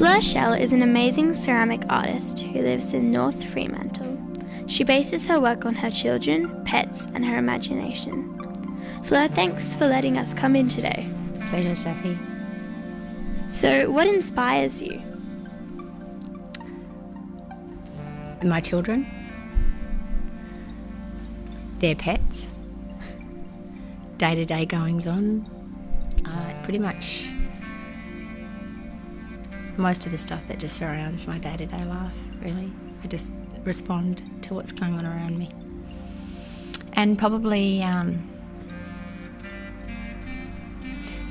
Fleur Schell is an amazing ceramic artist who lives in North Fremantle. She bases her work on her children, pets, and her imagination. Fleur, thanks for letting us come in today. Pleasure, Safi. So, what inspires you? My children, their pets, day-to-day goings-on, pretty much most of the stuff that just surrounds my day-to-day life, really. I just respond to what's going on around me. And probably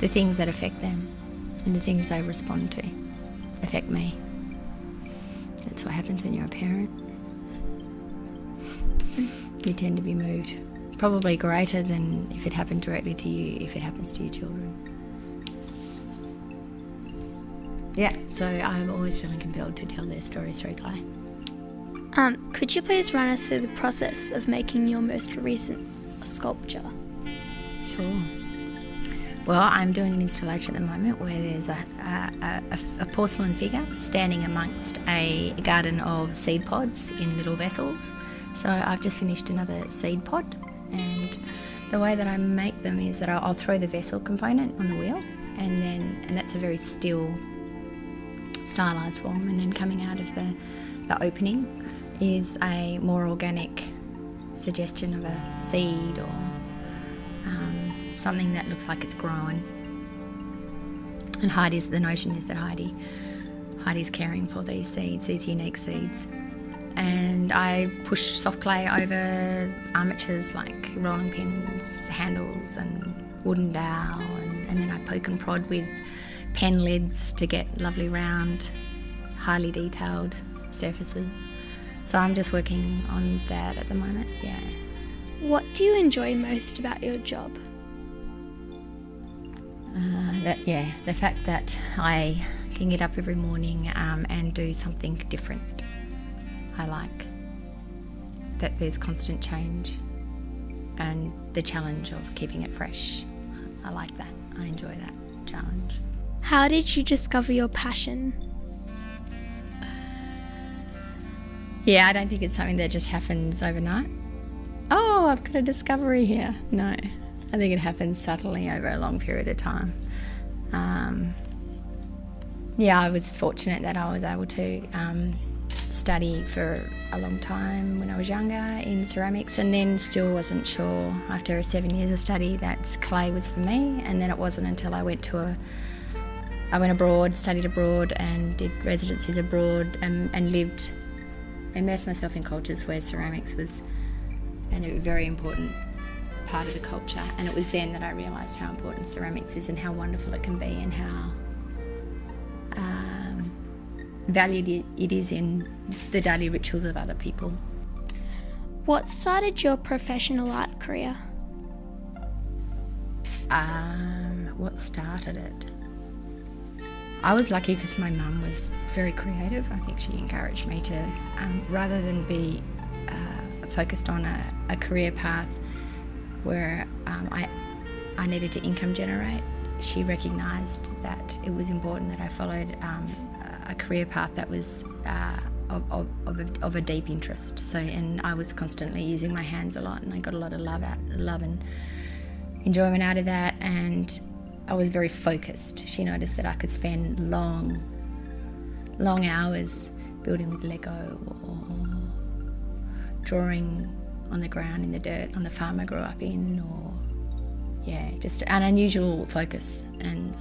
the things that affect them and the things they respond to affect me. That's what happens when you're a parent. You tend to be moved, probably greater than if it happened directly to you, if it happens to your children. Yeah, so I'm always feeling compelled to tell their stories through clay. Could you please run us through the process of making your most recent sculpture? Sure. Well, I'm doing an installation at the moment where there's a porcelain figure standing amongst a garden of seed pods in little vessels. So I've just finished another seed pod, and the way that I make them is that I'll throw the vessel component on the wheel, and that's a very still, stylised form, and then coming out of the opening is a more organic suggestion of a seed or something that looks like it's growing. And the notion is that Heidi's caring for these seeds, these unique seeds. And I push soft clay over armatures like rolling pins, handles and wooden dowel, and then I poke and prod with pen lids to get lovely round, highly detailed surfaces. So I'm just working on that at the moment, yeah. What do you enjoy most about your job? The fact that I can get up every morning and do something different. I like that there's constant change and the challenge of keeping it fresh. I like that. I enjoy that challenge. How did you discover your passion? Yeah, I don't think it's something that just happens overnight. Oh, I've got a discovery here. No, I think it happens subtly over a long period of time. I was fortunate that I was able to study for a long time when I was younger in ceramics, and then still wasn't sure after 7 years of study that clay was for me. And then it wasn't until I went abroad, studied abroad and did residencies abroad and immersed myself in cultures where ceramics was a very important part of the culture. And it was then that I realised how important ceramics is and how wonderful it can be and how valued it is in the daily rituals of other people. What started your professional art career? What started it? I was lucky because my mum was very creative. I think she encouraged me to, rather than be focused on a career path where I needed to income generate, she recognised that it was important that I followed a career path that was of a deep interest. So, and I was constantly using my hands a lot, and I got a lot of love and enjoyment out of that, and I was very focused. She noticed that I could spend long hours building with Lego or drawing on the ground in the dirt on the farm I grew up in, or just an unusual focus. And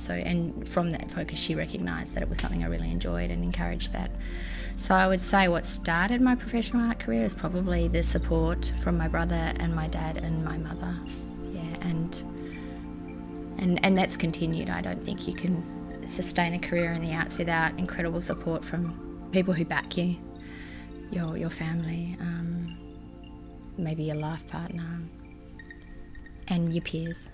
from that focus she recognised that it was something I really enjoyed and encouraged that. So I would say what started my professional art career is probably the support from my brother and my dad and my mother. And that's continued. I don't think you can sustain a career in the arts without incredible support from people who back you, your family, maybe your life partner, and your peers.